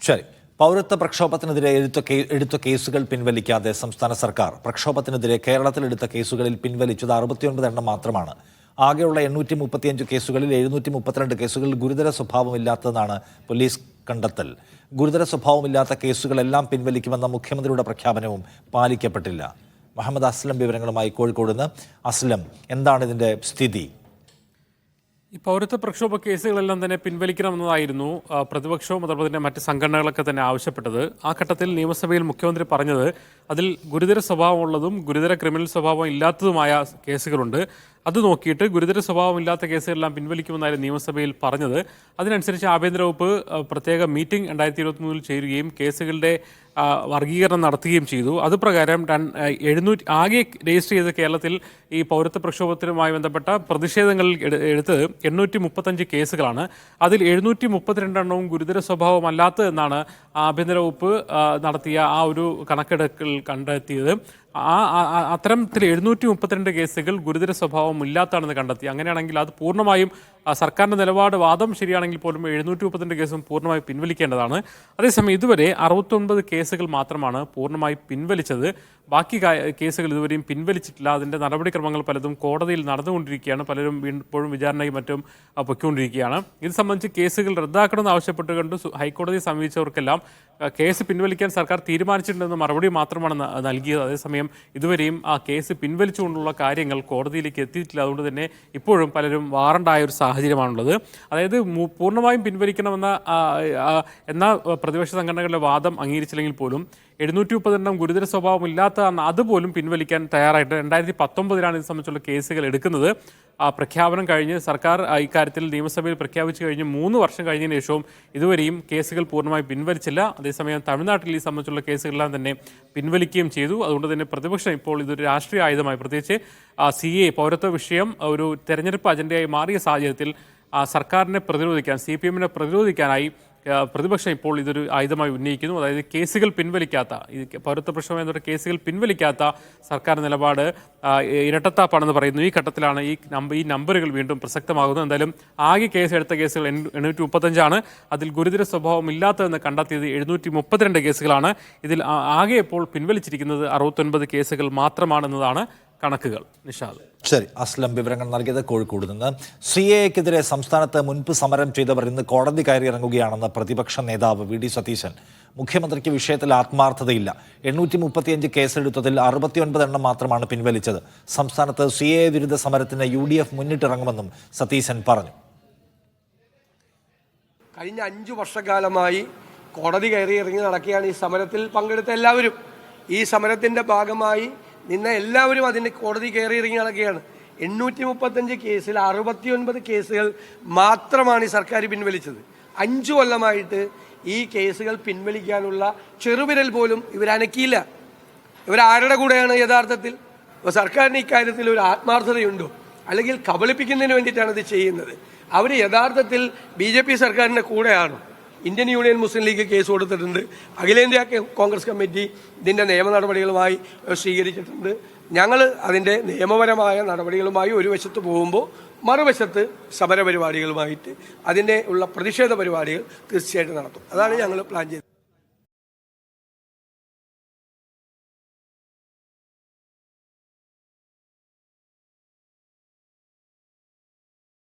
ശരി. പൗരത്വ പ്രക്ഷോഭത്തിനെതിരെ എടുത്ത കേസുകൾ പിൻവലിക്കാതെ സംസ്ഥാന സർക്കാർ പ്രക്ഷോഭത്തിനെതിരെ കേരളത്തിലെടുത്ത കേസുകളിൽ പിൻവലിച്ചത് 69 എണ്ണം മാത്രമാണ്. ആകെയുള്ള 835 കേസുകളിൽ 732 കേസുകൾ ഗുരുതര സ്വഭാവമില്ലാത്തതെന്നാണ് പോലീസ് കണ്ടെത്തൽ. ഗുരുതര സ്വഭാവമില്ലാത്ത കേസുകളെല്ലാം പിൻവലിക്കുമെന്ന മുഖ്യമന്ത്രിയുടെ പ്രഖ്യാപനവും പാലിക്കപ്പെട്ടില്ല. മുഹമ്മദ് അസ്ലം വിവരങ്ങളുമായി കോഴിക്കോട് നിന്ന്. അസ്ലം, എന്താണ് ഇതിന്റെ സ്ഥിതി? ഈ പൗരത്വ പ്രക്ഷോഭ കേസുകളെല്ലാം തന്നെ പിൻവലിക്കണമെന്നതായിരുന്നു പ്രതിപക്ഷവും അതുപോലെ തന്നെ മറ്റ് സംഘടനകളൊക്കെ തന്നെ ആവശ്യപ്പെട്ടത്. ആ ഘട്ടത്തിൽ നിയമസഭയിൽ മുഖ്യമന്ത്രി പറഞ്ഞത് അതിൽ ഗുരുതര സ്വഭാവമുള്ളതും ഗുരുതര ക്രിമിനൽ സ്വഭാവം ഇല്ലാത്തതുമായ കേസുകളുണ്ട്. അത് നോക്കിയിട്ട് ഗുരുതര സ്വഭാവമില്ലാത്ത കേസുകളെല്ലാം പിൻവലിക്കുമെന്നായിരുന്നു നിയമസഭയിൽ പറഞ്ഞത്. അതിനനുസരിച്ച് ആഭ്യന്തര വകുപ്പ് പ്രത്യേക മീറ്റിംഗ് 2023 ചേരുകയും കേസുകളുടെ വർഗീകരണം നടത്തുകയും ചെയ്തു. അതുപ്രകാരം ആകെ രജിസ്റ്റർ ചെയ്ത കേരളത്തിൽ ഈ പൗരത്വ പ്രക്ഷോഭത്തിനുമായി ബന്ധപ്പെട്ട പ്രതിഷേധങ്ങളിൽ എടുത്ത് 835 കേസുകളാണ്. അതിൽ 732 എണ്ണവും ഗുരുതര സ്വഭാവമല്ലാത്തതെന്നാണ് ആഭ്യന്തര വകുപ്പ് നടത്തിയ ആ ഒരു കണക്കെടുക്കൽ കണ്ടെത്തിയത്. അത്തരത്തിൽ 732 കേസുകൾ ഗുരുതര സ്വഭാവം ഇല്ലാത്തതാണെന്ന് കണ്ടെത്തി. അങ്ങനെയാണെങ്കിൽ അത് പൂർണ്ണമായും സർക്കാരിൻ്റെ നിലപാട് വാദം ശരിയാണെങ്കിൽ പോലും 732 കേസും പൂർണ്ണമായി പിൻവലിക്കേണ്ടതാണ്. അതേസമയം ഇതുവരെ 69 കേസുകൾ മാത്രമാണ് പൂർണ്ണമായി പിൻവലിച്ചത്. ബാക്കി കേസുകൾ ഇതുവരെയും പിൻവലിച്ചിട്ടില്ല. അതിൻ്റെ നടപടിക്രമങ്ങൾ പലതും കോടതിയിൽ നടന്നുകൊണ്ടിരിക്കുകയാണ്. പലരും ഇപ്പോഴും വിചാരണയും മറ്റും പൊയ്ക്കൊണ്ടിരിക്കുകയാണ്. ഇത് സംബന്ധിച്ച് കേസുകൾ റദ്ദാക്കണമെന്ന് ആവശ്യപ്പെട്ടുകൊണ്ട് ഹൈക്കോടതിയെ സമീപിച്ചവർക്കെല്ലാം കേസ് പിൻവലിക്കാൻ സർക്കാർ തീരുമാനിച്ചിട്ടുണ്ടെന്ന് മറുപടി മാത്രമാണ് നൽകിയത്. അതേസമയം ഇതുവരെയും ആ കേസ് പിൻവലിച്ചുകൊണ്ടുള്ള കാര്യങ്ങൾ കോടതിയിലേക്ക് എത്തിയിട്ടില്ല. അതുകൊണ്ട് തന്നെ ഇപ്പോഴും പലരും വാറണ്ടായ ഒരു സാഹചര്യമാണുള്ളത്. അതായത് പൂർണ്ണമായും പിൻവലിക്കണമെന്ന പ്രതിപക്ഷ സംഘടനകളുടെ വാദം അംഗീകരിച്ചില്ലെങ്കിൽ പോലും 730 ഗുരുതര സ്വഭാവമില്ലാത്തതാണ്, അതുപോലും പിൻവലിക്കാൻ തയ്യാറായിട്ട് 2019 ഇത് സംബന്ധിച്ചുള്ള കേസുകൾ എടുക്കുന്നത്. പ്രഖ്യാപനം കഴിഞ്ഞ് സർക്കാർ ഇക്കാര്യത്തിൽ നിയമസഭയിൽ പ്രഖ്യാപിച്ചു കഴിഞ്ഞ് 3 വർഷം കഴിഞ്ഞതിന് ശേഷവും ഇതുവരെയും കേസുകൾ പൂർണ്ണമായി പിൻവലിച്ചില്ല. അതേസമയം തമിഴ്നാട്ടിൽ ഈ സംബന്ധിച്ചുള്ള കേസുകളെല്ലാം തന്നെ പിൻവലിക്കുകയും ചെയ്തു. അതുകൊണ്ട് തന്നെ പ്രതിപക്ഷം ഇപ്പോൾ ഇതൊരു രാഷ്ട്രീയ ആയുധമായി, പ്രത്യേകിച്ച് CA പൗരത്വ വിഷയം ഒരു തെരഞ്ഞെടുപ്പ് അജണ്ടയായി മാറിയ സാഹചര്യത്തിൽ സർക്കാരിനെ പ്രതിരോധിക്കാൻ, CPM പ്രതിരോധിക്കാനായി പ്രതിപക്ഷം ഇപ്പോൾ ഇതൊരു ആയുധമായി ഉന്നയിക്കുന്നു. അതായത് കേസുകൾ പിൻവലിക്കാത്ത, ഈ പൗരത്വ പ്രശ്നം എന്നൊരു കേസുകൾ പിൻവലിക്കാത്ത സർക്കാർ നിലപാട് ഇരട്ടത്താപ്പാണെന്ന് പറയുന്നു. ഈ ഘട്ടത്തിലാണ് ഈ നമ്പറുകൾ വീണ്ടും പ്രസക്തമാകുന്നത്. എന്തായാലും ആകെ എടുത്ത കേസുകൾ 835 അതിൽ ഗുരുതര സ്വഭാവം ഇല്ലാത്തതെന്ന് കണ്ടെത്തിയത് 732 കേസുകളാണ്. ഇതിൽ ആകെ ഇപ്പോൾ പിൻവലിച്ചിരിക്കുന്നത് 69 കേസുകൾ മാത്രമാണെന്നതാണ് കണക്കുകൾ. നിഷാദ്. ശരി, അസ്ലം വിവരങ്ങൾ നൽകിയത് കോഴിക്കോട് നിന്ന്. CAA-ക്കെതിരെ സംസ്ഥാനത്ത് മുൻപ് സമരം ചെയ്തവർ ഇന്ന് കോടതി കയറിയിറങ്ങുകയാണെന്ന് പ്രതിപക്ഷ നേതാവ് VD സതീശൻ. മുഖ്യമന്ത്രിക്ക് വിഷയത്തിൽ ആത്മാർത്ഥതയില്ല. 835 കേസെടുത്തതിൽ 69 എണ്ണം മാത്രമാണ് പിൻവലിച്ചത്. സംസ്ഥാനത്ത് CAA വിരുദ്ധ സമരത്തിന് UDF മുന്നിട്ടിറങ്ങുമെന്നും സതീശൻ പറഞ്ഞു. കഴിഞ്ഞ 5 വർഷക്കാലമായി കോടതി കയറിയിറങ്ങി നടക്കുകയാണ് ഈ സമരത്തിൽ പങ്കെടുത്ത എല്ലാവരും. ഈ സമരത്തിൻ്റെ ഭാഗമായി നിന്ന് എല്ലാവരും അതിന് കോടതി കയറിയിറങ്ങി നടക്കുകയാണ്. 835 കേസിൽ 69 കേസുകൾ മാത്രമാണ് ഈ സർക്കാർ പിൻവലിച്ചത്. 5 കൊല്ലമായിട്ട് ഈ കേസുകൾ പിൻവലിക്കാനുള്ള ചെറുവിരൽ പോലും ഇവരനക്കിയില്ല. ഇവരാരുടെ കൂടെയാണ് യഥാർത്ഥത്തിൽ? സർക്കാരിന് ഇക്കാര്യത്തിൽ ഒരു ആത്മാർത്ഥതയുണ്ടോ? അല്ലെങ്കിൽ കബളിപ്പിക്കുന്നതിന് വേണ്ടിയിട്ടാണ് ഇത് ചെയ്യുന്നത്? അവർ യഥാർത്ഥത്തിൽ BJP സർക്കാരിൻ്റെ കൂടെയാണോ? ഇന്ത്യൻ യൂണിയൻ മുസ്ലിം ലീഗ് കേസ് കൊടുത്തിട്ടുണ്ട്. അഖിലേന്ത്യാ കോൺഗ്രസ് കമ്മിറ്റി ഇതിൻ്റെ നിയമ നടപടികളുമായി സ്വീകരിച്ചിട്ടുണ്ട്. ഞങ്ങൾ അതിൻ്റെ നിയമപരമായ നടപടികളുമായി ഒരു വശത്ത് പോകുമ്പോൾ മറുവശത്ത് സമരപരിപാടികളുമായിട്ട് അതിൻ്റെ ഉള്ള പ്രതിഷേധ പരിപാടികൾ തീർച്ചയായിട്ടും നടത്തും. അതാണ് ഞങ്ങൾ പ്ലാൻ ചെയ്തത്.